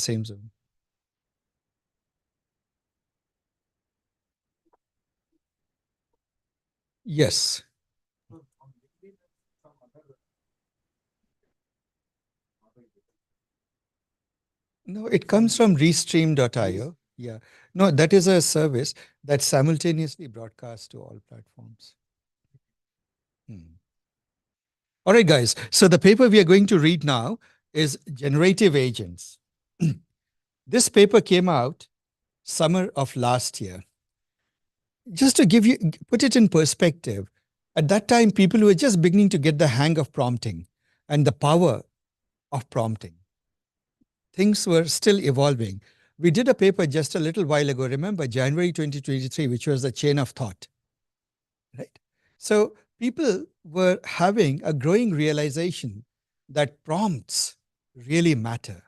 same zone. Yes. No, it comes from restream.io. Yeah. No, that is a service that simultaneously broadcasts to all platforms. All right, guys. So the paper we are going to read now is Generative Agents. This paper came out summer of last year. Just to put it in perspective, at that time, people were just beginning to get the hang of prompting and the power of prompting. Things were still evolving. We did a paper just a little while ago, remember, January 2023, which was the chain of thought, right? So people were having a growing realization that prompts really matter.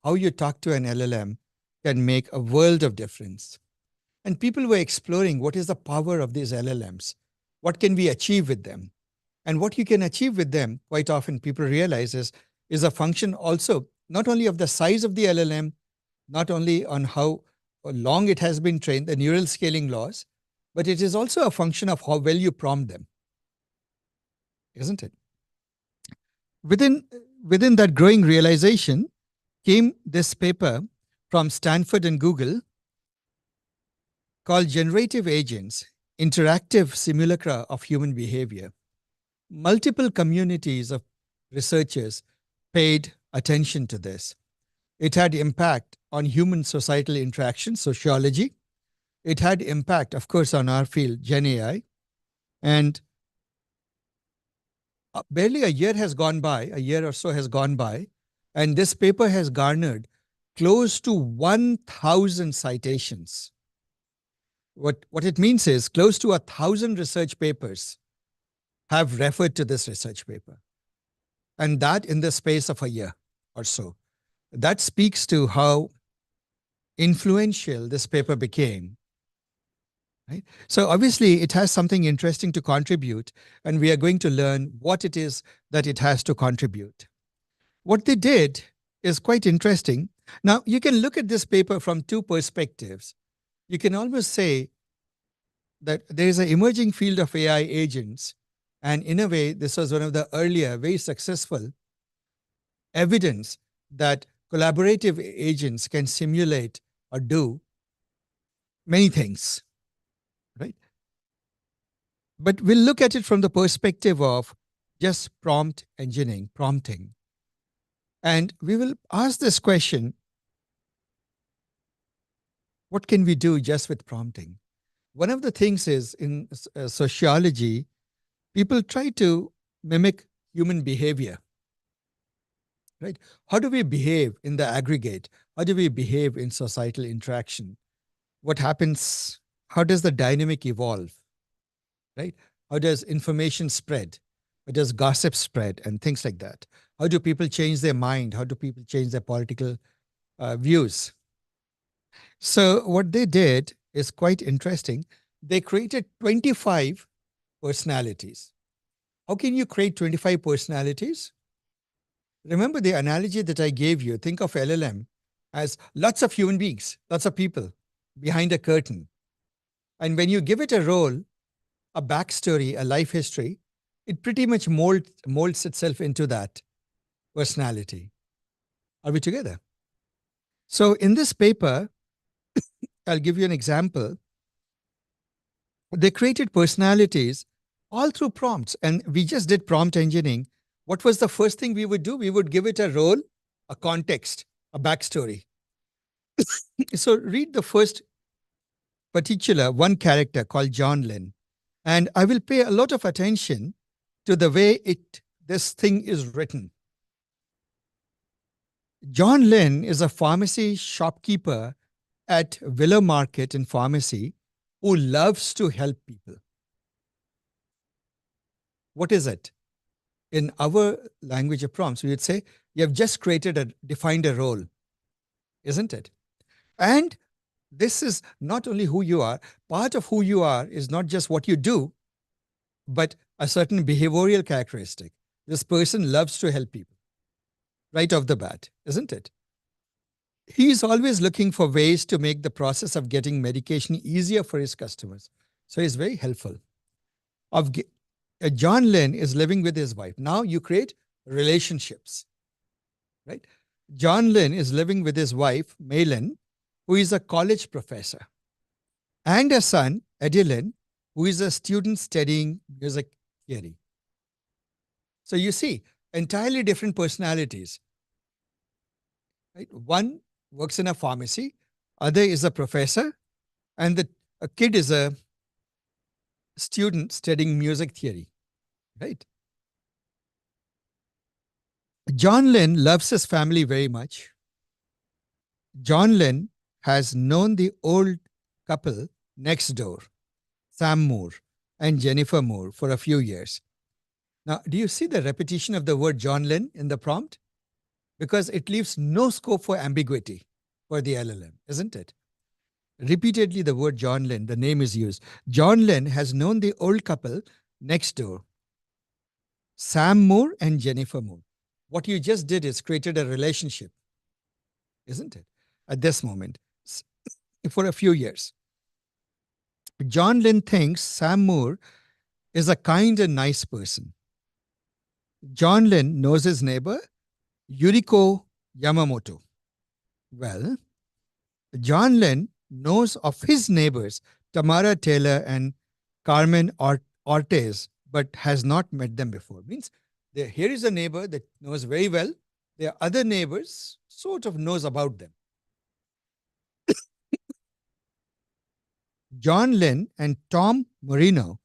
How you talk to an LLM can make a world of difference. And people were exploring what is the power of these LLMs? What can we achieve with them? And what you can achieve with them, quite often people realize is a function also not only of the size of the LLM, not only on how long it has been trained, the neural scaling laws, but it is also a function of how well you prompt them, isn't it? Within that growing realization came this paper from Stanford and Google called Generative Agents, Interactive Simulacra of Human Behavior. Multiple communities of researchers paid attention to this. It had impact on human societal interaction, sociology. It had impact, of course, on our field, Gen AI. And barely a year or so has gone by, and this paper has garnered close to 1,000 citations. What it means is close to 1,000 research papers have referred to this research paper, and that in the space of a year or so. That speaks to how influential this paper became. Right? So obviously it has something interesting to contribute, and we are going to learn what it is that it has to contribute. What they did is quite interesting. Now, you can look at this paper from two perspectives. You can almost say that there is an emerging field of AI agents, and in a way, this was one of the earlier, very successful evidence that collaborative agents can simulate or do many things, right? But we'll look at it from the perspective of just prompting. And we will ask this question, what can we do just with prompting? One of the things is in sociology, people try to mimic human behavior, right? How do we behave in the aggregate? How do we behave in societal interaction? What happens? How does the dynamic evolve, right? How does information spread? How does gossip spread and things like that? How do people change their mind? How do people change their political views? So what they did is quite interesting. They created 25 personalities. How can you create 25 personalities? Remember the analogy that I gave you. Think of LLM as lots of human beings, lots of people behind a curtain. And when you give it a role, a backstory, a life history, it pretty much molds itself into that personality. Are we together? So in this paper, I'll give you an example. They created personalities all through prompts, and we just did prompt engineering. What was the first thing we would do? We would give it a role, a context, a backstory. So read the first particular one character called John Lynn, and I will pay a lot of attention to the way this thing is written. John Lynn is a pharmacy shopkeeper at Willow Market in pharmacy who loves to help people. What is it? In our language of prompts, we would say, you have just defined a role, isn't it? And this is not only who you are, part of who you are is not just what you do, but a certain behavioral characteristic. This person loves to help people right off the bat, isn't it? He is always looking for ways to make the process of getting medication easier for his customers. So he's very helpful. John Lynn is living with his wife. Now you create relationships, right? John Lynn is living with his wife, Maylin, who is a college professor, and a son, Eddie Lynn, who is a student studying music theory. So you see, entirely different personalities. Right? One works in a pharmacy, other is a professor, and a kid is a student studying music theory. Right? John Lynn loves his family very much. John Lynn has known the old couple next door, Sam Moore and Jennifer Moore, for a few years. Now, do you see the repetition of the word John Lynn in the prompt? Because it leaves no scope for ambiguity for the LLM, isn't it? Repeatedly, the word John Lynn, the name is used. John Lynn has known the old couple next door, Sam Moore and Jennifer Moore. What you just did is created a relationship, isn't it? At this moment, for a few years. John Lynn thinks Sam Moore is a kind and nice person. John Lynn knows his neighbor, Yuriko Yamamoto. Well, John Lynn knows of his neighbors, Tamara Taylor and Carmen Ortiz, but has not met them before. Means here is a neighbor that knows very well. Their other neighbors sort of knows about them. John Lynn and Tom Marino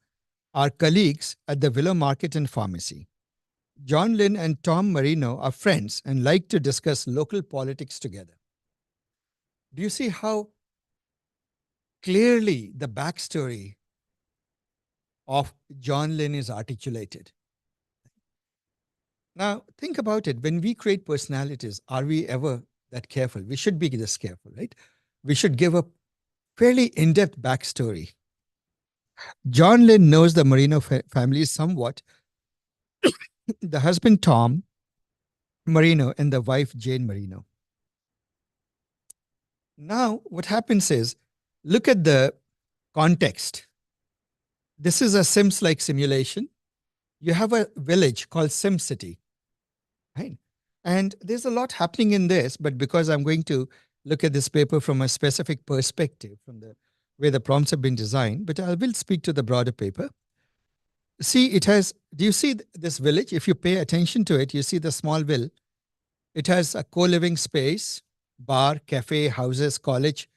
are colleagues at the Willow Market and Pharmacy. John Lynn and Tom Marino are friends and like to discuss local politics together. Do you see how clearly the backstory of John Lynn is articulated? Now, think about it. When we create personalities, are we ever that careful? We should be this careful, right? We should give a fairly in-depth backstory. John Lynn knows the Marino family somewhat. The husband, Tom Marino, and the wife, Jane Marino. Now, what happens is, look at the context. This is a Sims-like simulation. You have a village called Sim City, right? And there's a lot happening in this, but because I'm going to look at this paper from a specific perspective, from the way the prompts have been designed, but I will speak to the broader paper. See, it has, do you see this village? If you pay attention to it, you see the small ville. It has a co-living space, bar, cafe, houses, college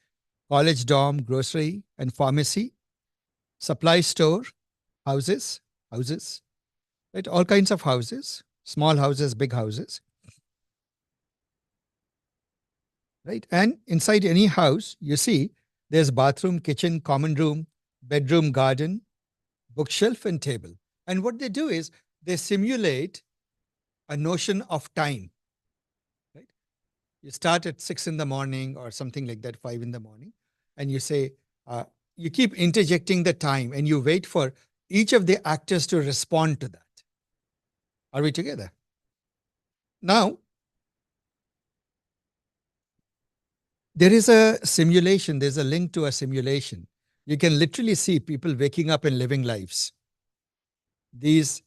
dorm, grocery and pharmacy, supply store, houses, right? All kinds of houses, small houses, big houses, right? And inside any house, you see there's bathroom, kitchen, common room, bedroom, garden, bookshelf and table. And what they do is they simulate a notion of time, right? You start at 6 in the morning or something like that, 5 in the morning, and you say, you keep interjecting the time and you wait for each of the actors to respond to that. Are we together? Now, there is a simulation, there's a link to a simulation. You can literally see people waking up and living lives. These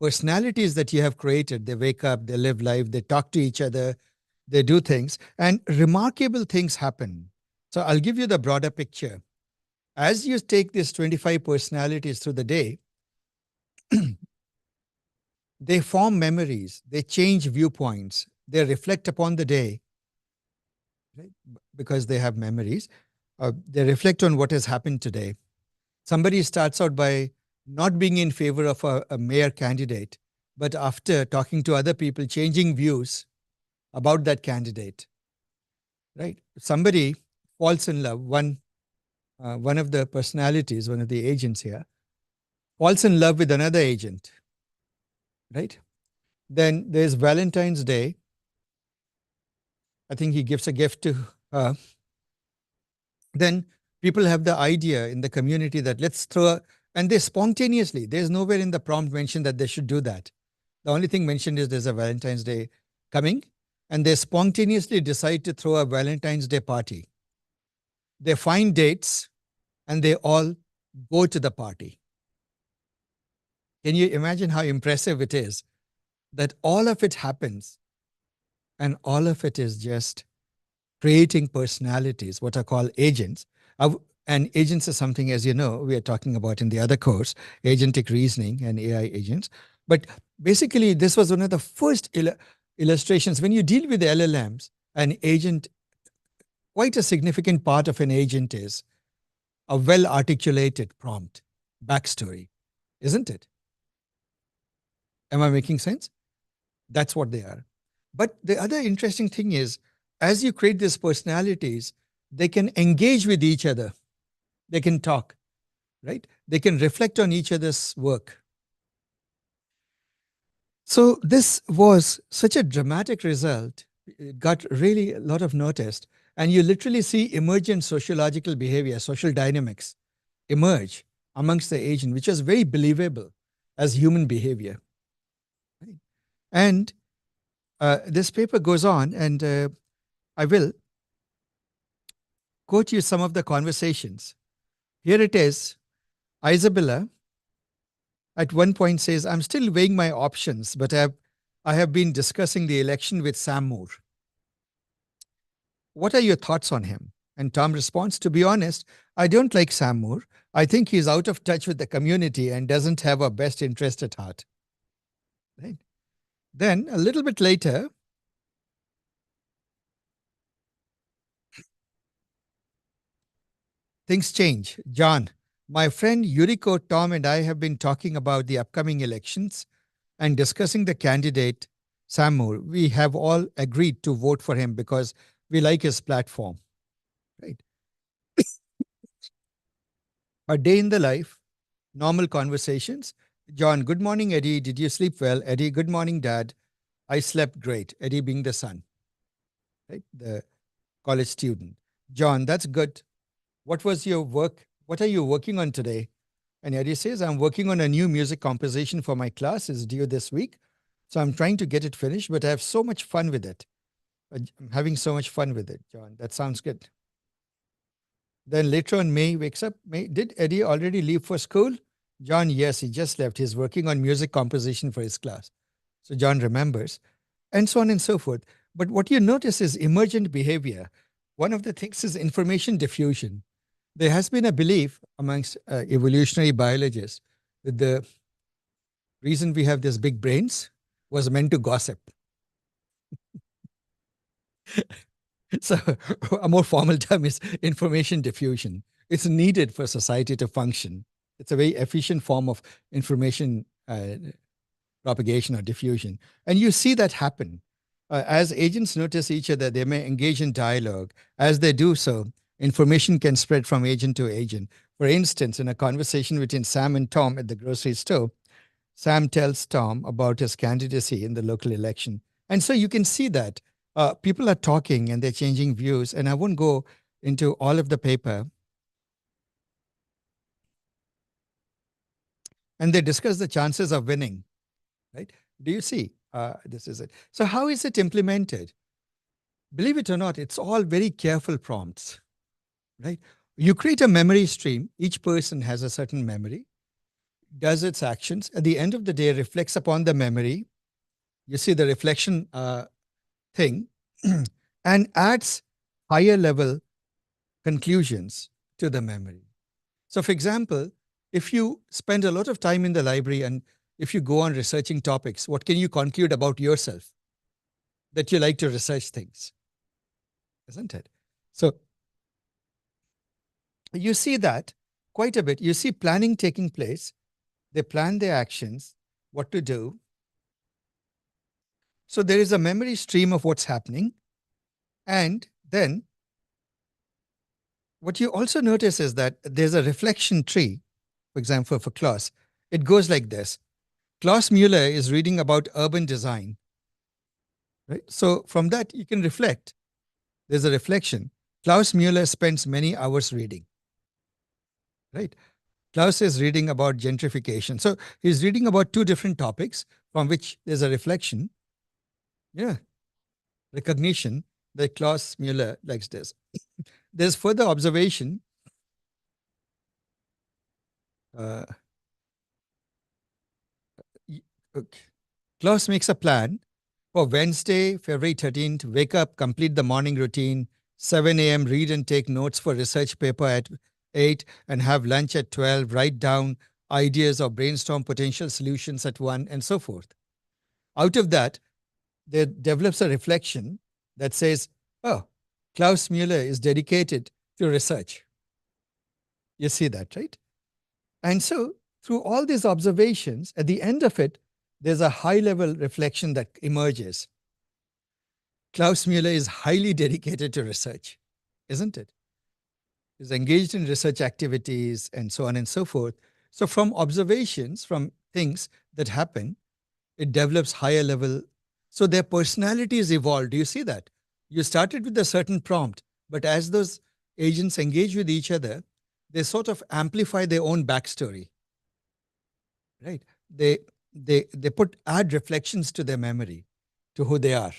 personalities that you have created, they wake up, they live life, they talk to each other, they do things, and remarkable things happen. So I'll give you the broader picture. As you take these 25 personalities through the day, they form memories, they change viewpoints, they reflect upon the day, right? Because they have memories. They reflect on what has happened today. Somebody starts out by not being in favor of a mayor candidate, but after talking to other people, changing views about that candidate, right? Somebody falls in love, one of the personalities, one of the agents here, falls in love with another agent, right? Then there's Valentine's Day. I think he gives a gift to her. Then people have the idea in the community that let's throw, and they spontaneously, there's nowhere in the prompt mentioned that they should do that. The only thing mentioned is there's a Valentine's Day coming, and they spontaneously decide to throw a Valentine's Day party. They find dates and they all go to the party. Can you imagine how impressive it is that all of it happens and all of it is just creating personalities, what are called agents. And agents is something, as you know, we are talking about in the other course, agentic reasoning and AI agents. But basically, this was one of the first illustrations. When you deal with LLMs, an agent, quite a significant part of an agent is a well articulated prompt, backstory, isn't it? Am I making sense? That's what they are. But the other interesting thing is, as you create these personalities, they can engage with each other. They can talk, right? They can reflect on each other's work. So this was such a dramatic result. It got really a lot of notice. And you literally see emergent sociological behavior, social dynamics emerge amongst the agent, which was very believable as human behavior. Right? And this paper goes on, and I will quote you some of the conversations. Here it is. Isabella at one point says, I'm still weighing my options, but I have been discussing the election with Sam Moore. What are your thoughts on him? And Tom responds, to be honest, I don't like Sam Moore. I think he's out of touch with the community and doesn't have our best interest at heart. Right? Then a little bit later, things change. John, my friend Yuriko, Tom, and I have been talking about the upcoming elections and discussing the candidate, Sam Moore. We have all agreed to vote for him because we like his platform. Right? A day in the life, normal conversations. John, good morning, Eddie. Did you sleep well? Eddie, good morning, Dad. I slept great. Eddie being the son, right? The college student. John, that's good. What was your work? What are you working on today? And Eddie says, I'm working on a new music composition for my class. It's due this week. So I'm trying to get it finished, but I have so much fun with it. I'm having so much fun with it, John. That sounds good. Then later on, May wakes up. May, did Eddie already leave for school? John, yes, he just left. He's working on music composition for his class. So John remembers, and so on and so forth. But what you notice is emergent behavior. One of the things is information diffusion. There has been a belief amongst evolutionary biologists that the reason we have these big brains was meant to gossip. So a more formal term is information diffusion. It's needed for society to function. It's a very efficient form of information propagation or diffusion. And you see that happen. As agents notice each other, they may engage in dialogue. As they do so, information can spread from agent to agent. For instance, in a conversation between Sam and Tom at the grocery store, Sam tells Tom about his candidacy in the local election. And so you can see that people are talking and they're changing views. And I won't go into all of the paper. And they discuss the chances of winning, right? Do you see? This is it. So how is it implemented? Believe it or not, it's all very careful prompts, right? You create a memory stream. Each person has a certain memory, does its actions. At the end of the day, reflects upon the memory. You see the reflection thing and adds higher level conclusions to the memory. So for example, if you spend a lot of time in the library and if you go on researching topics, what can you conclude about yourself? That you like to research things, isn't it? So you see that quite a bit. You see planning taking place. They plan their actions, what to do. So there is a memory stream of what's happening. And then what you also notice is that there's a reflection tree, for example, for Klaus. It goes like this. Klaus Mueller is reading about urban design. Right? So from that, you can reflect. There's a reflection. Klaus Mueller spends many hours reading. Right? Klaus is reading about gentrification. So he's reading about two different topics from which there's a reflection. Yeah. recognition that Klaus Mueller likes this. There's further observation. Uh, okay. Klaus makes a plan for Wednesday, February 13th, wake up, complete the morning routine, 7 a.m., read and take notes for research paper at 8, and have lunch at 12, write down ideas or brainstorm potential solutions at 1, and so forth. Out of that, there develops a reflection that says, oh, Klaus Mueller is dedicated to research. You see that, right? And so, through all these observations, at the end of it, there's a high level reflection that emerges. Klaus Mueller is highly dedicated to research, isn't it? He's engaged in research activities and so on and so forth. So, from observations, from things that happen, it develops higher level. So, their personalities evolve. Do you see that? You started with a certain prompt, but as those agents engage with each other, they sort of amplify their own backstory, right? They add reflections to their memory, to who they are,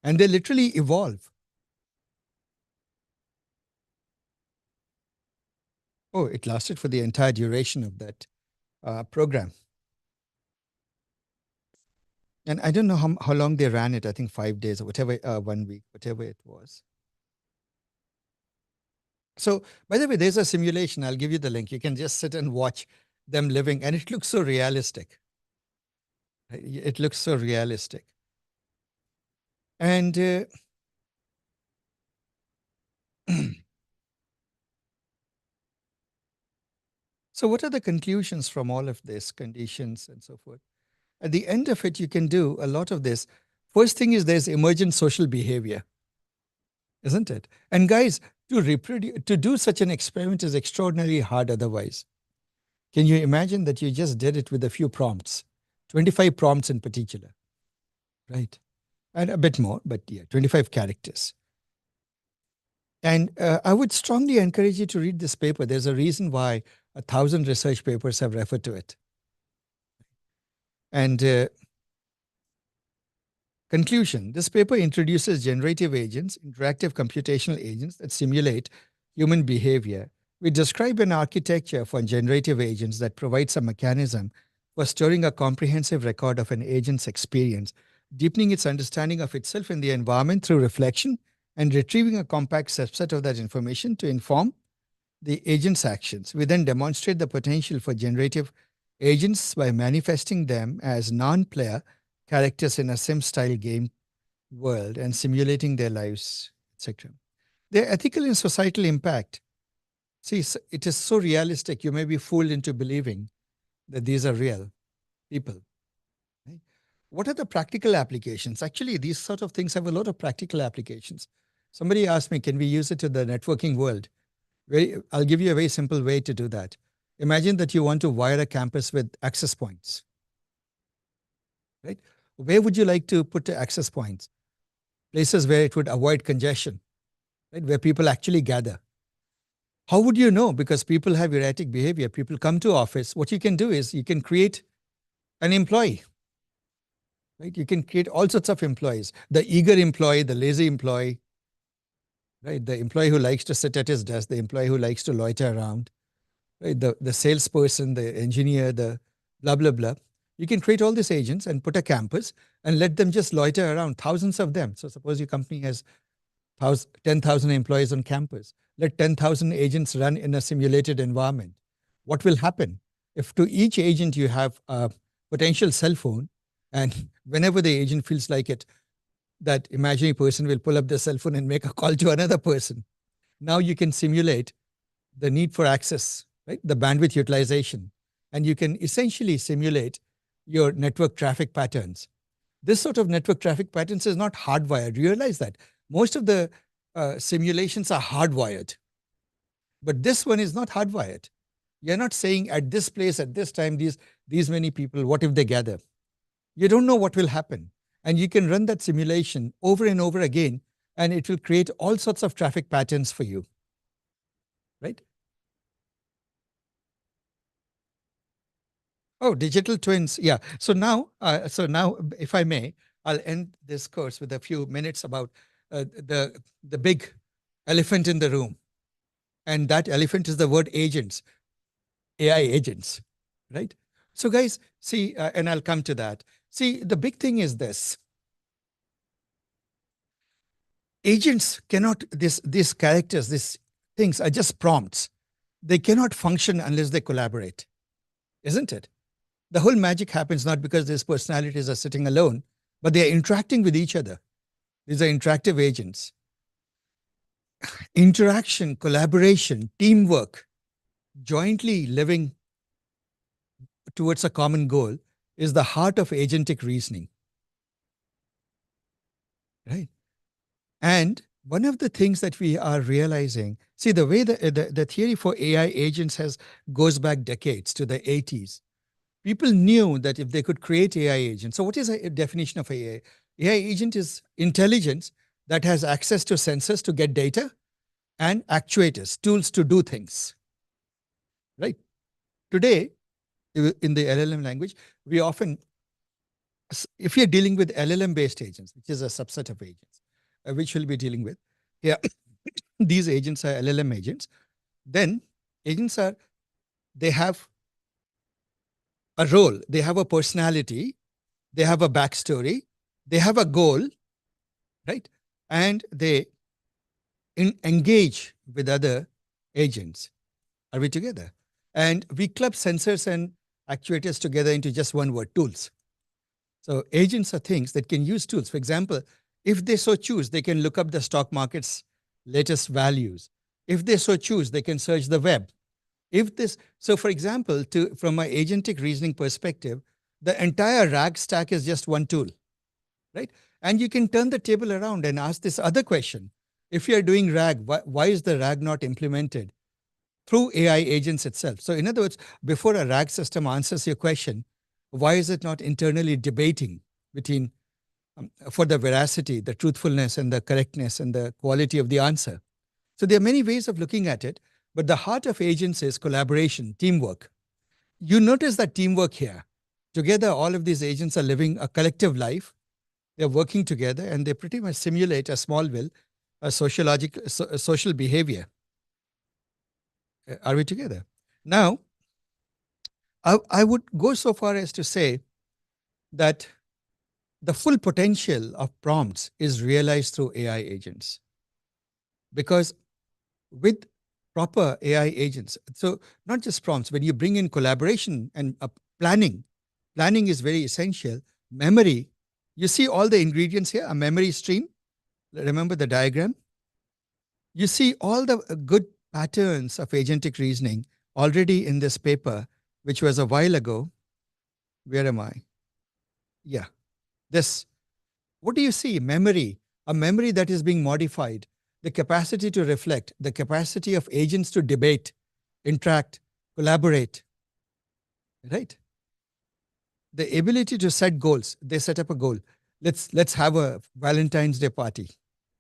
and they literally evolve. Oh, it lasted for the entire duration of that program. And I don't know how long they ran it. I think 5 days or whatever, 1 week, whatever it was. So, by the way, there's a simulation. I'll give you the link. You can just sit and watch them living, and it looks so realistic. It looks so realistic. And so, what are the conclusions from all of this, conditions and so forth? At the end of it, you can do a lot of this. First thing is there's emergent social behavior, isn't it? And guys, to do such an experiment is extraordinarily hard otherwise. Can you imagine that you just did it with a few prompts, 25 prompts in particular, right? And a bit more, but yeah, 25 characters. And I would strongly encourage you to read this paper. There's a reason why 1,000 research papers have referred to it. And conclusion, this paper introduces generative agents, interactive computational agents that simulate human behavior. We describe an architecture for generative agents that provides a mechanism for storing a comprehensive record of an agent's experience, deepening its understanding of itself and the environment through reflection, and retrieving a compact subset of that information to inform the agent's actions. We then demonstrate the potential for generative agents by manifesting them as non-player characters in a sim-style game world and simulating their lives, etc. Their ethical and societal impact. See, it is so realistic, you may be fooled into believing that these are real people. Right? What are the practical applications? Actually, these sort of things have a lot of practical applications. Somebody asked me, can we use it in the networking world? I'll give you a very simple way to do that. Imagine that you want to wire a campus with access points, right? Where would you like to put the access points? Places where it would avoid congestion, right? Where people actually gather. How would you know? Because people have erratic behavior. People come to office. What you can do is you can create an employee, right? You can create all sorts of employees. The eager employee, the lazy employee, right? The employee who likes to sit at his desk, the employee who likes to loiter around, right? The salesperson, the engineer, the blah, blah, blah. You can create all these agents and put a campus and let them just loiter around, thousands of them. So suppose your company has 10,000 employees on campus. Let 10,000 agents run in a simulated environment. What will happen? If to each agent you have a potential cell phone, and whenever the agent feels like it, that imaginary person will pull up the cell phone and make a call to another person. Now you can simulate the need for access, right? The bandwidth utilization. And you can essentially simulate your network traffic patterns. This sort of network traffic patterns is not hardwired. Realize that. Most of the simulations are hardwired. But this one is not hardwired. You're not saying at this place, at this time, these many people, what if they gather? You don't know what will happen. And you can run that simulation over and over again, and it will create all sorts of traffic patterns for you, right? Oh, digital twins. Yeah. So now, if I may, I'll end this course with a few minutes about the big elephant in the room. And that elephant is the word agents, AI agents, right? So guys, see, and I'll come to that. See, the big thing is this. Agents cannot, these characters, these things are just prompts. They cannot function unless they collaborate, isn't it? The whole magic happens not because these personalities are sitting alone, but they are interacting with each other. These are interactive agents. Interaction, collaboration, teamwork, jointly living towards a common goal is the heart of agentic reasoning, right? And one of the things that we are realizing, see, the way the theory for AI agents goes back decades to the 80s. People knew that if they could create AI agents. So what is a definition of AI? AI agent is intelligence that has access to sensors to get data and actuators, tools to do things, right? Today, in the LLM language, we often, if you're dealing with LLM-based agents, which is a subset of agents, which we'll be dealing with, yeah, these agents are LLM agents, then agents are, they have a role, they have a personality, they have a backstory, they have a goal, right? And they engage with other agents. Are we together? And we club sensors and actuators together into just one word, tools. So agents are things that can use tools. For example, if they so choose, they can look up the stock market's latest values. If they so choose, they can search the web. So for example, from my agentic reasoning perspective, the entire RAG stack is just one tool, right? And you can turn the table around and ask this other question. If you're doing RAG, why is the RAG not implemented through AI agents itself? So in other words, before a RAG system answers your question, why is it not internally debating between for the veracity, the truthfulness, and the correctness and the quality of the answer? So there are many ways of looking at it, but the heart of agents is collaboration, teamwork. You notice that teamwork here. Together, all of these agents are living a collective life. They're working together and they pretty much simulate a small will, a social behavior. Are we together? Now, I would go so far as to say that the full potential of prompts is realized through AI agents. Because with proper AI agents, so not just prompts, when you bring in collaboration and planning is very essential. Memory, you see all the ingredients here, a memory stream. Remember the diagram? You see all the good patterns of agentic reasoning already in this paper, which was a while ago. Where am I? Yeah, this. What do you see? Memory, a memory that is being modified, the capacity to reflect, the capacity of agents to debate, interact, collaborate, right? The ability to set goals. They set up a goal. Let's have a Valentine's Day party.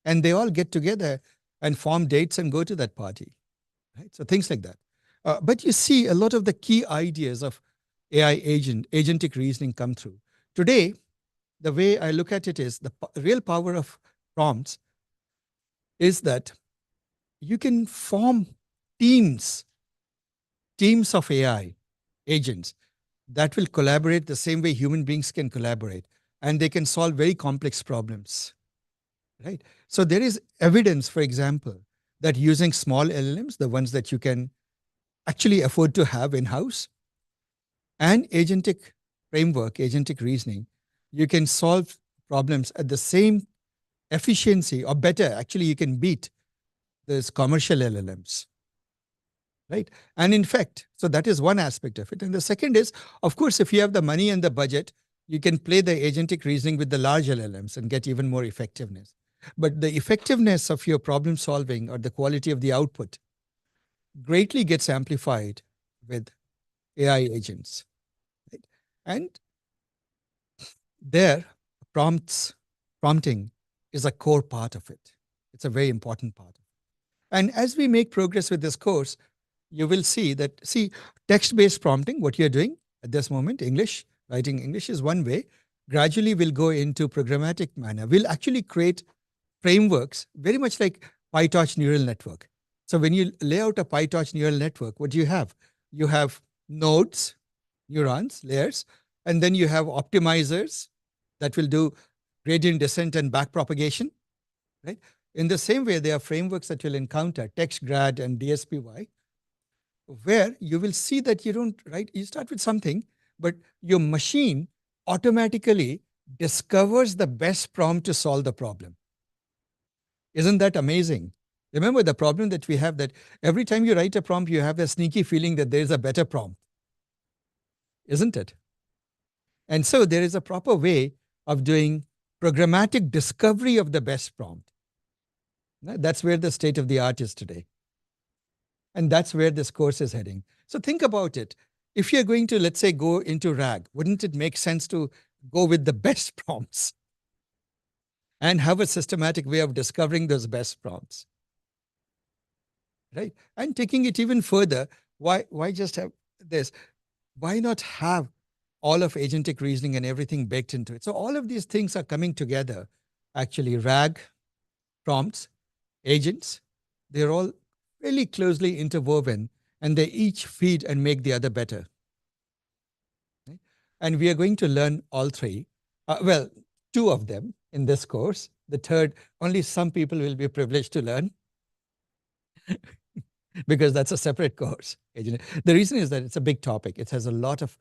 And they all get together and form dates and go to that party, right? So things like that. But you see a lot of the key ideas of AI agentic reasoning come through. Today, the way I look at it is the real power of prompts is that you can form teams of AI agents that will collaborate the same way human beings can collaborate, and they can solve very complex problems, right? So there is evidence, for example, that using small LLMs, the ones that you can actually afford to have in-house, and agentic framework, agentic reasoning, you can solve problems at the same efficiency or better. Actually, you can beat those commercial LLMs, right? And in fact, so that is one aspect of it. And the second is, of course, if you have the money and the budget, you can play the agentic reasoning with the large LLMs and get even more effectiveness. But the effectiveness of your problem solving or the quality of the output greatly gets amplified with AI agents, right? And there, prompting is a core part of it. It's a very important part. And as we make progress with this course, you will see that, text-based prompting, what you're doing at this moment, English, writing English is one way. gradually we'll go into programmatic manner. We'll actually create frameworks very much like PyTorch neural network. So when you lay out a PyTorch neural network, what do you have? You have nodes, neurons, layers, and then you have optimizers that will do gradient descent and backpropagation, right? In the same way, there are frameworks that you'll encounter, TextGrad and DSPY, where you will see that you don't, right? You start with something, but your machine automatically discovers the best prompt to solve the problem. Isn't that amazing? Remember the problem that we have, that every time you write a prompt, you have a sneaky feeling that there's a better prompt, isn't it? And so there is a proper way of doing programmatic discovery of the best prompt. That's where the state of the art is today. And that's where this course is heading. So think about it. If you're going to, let's say, go into RAG, wouldn't it make sense to go with the best prompts and have a systematic way of discovering those best prompts? Right? And taking it even further, why just have this? Why not have all of agentic reasoning and everything baked into it? So all of these things are coming together. Actually, RAG, prompts, agents, they're all really closely interwoven, and they each feed and make the other better. Right? And we are going to learn all three. Well, two of them in this course. The third, only some people will be privileged to learn because that's a separate course. The reason is that it's a big topic. It has a lot of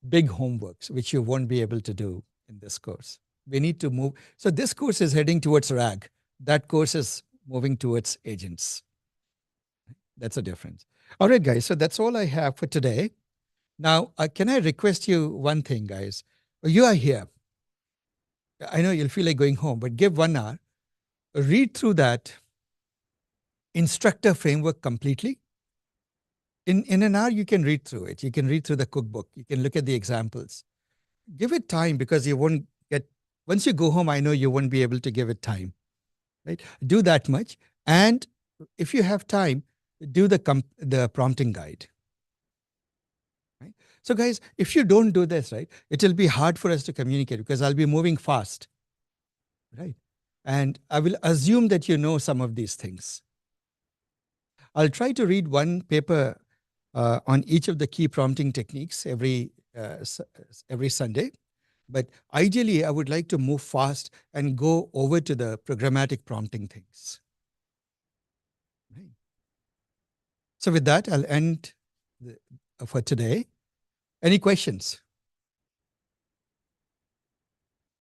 big homeworks, which you won't be able to do in this course. We need to move. So this course is heading towards RAG. That course is moving towards agents. That's a difference. All right, guys. So that's all I have for today. Now, can I request you one thing, guys? You are here. I know you'll feel like going home, but give 1 hour. Read through that instructor framework completely. In an hour, you can read through it. You can read through the cookbook. You can look at the examples. Give it time, because you won't get, once you go home, I know you won't be able to give it time, right? Do that much. And if you have time, do the prompting guide. Right? So guys, if you don't do this, right, it will be hard for us to communicate because I'll be moving fast, right? And I will assume that you know some of these things. I'll try to read one paper on each of the key prompting techniques every Sunday. But ideally, I would like to move fast and go over to the programmatic prompting things. Right. So with that, I'll end for today. Any questions?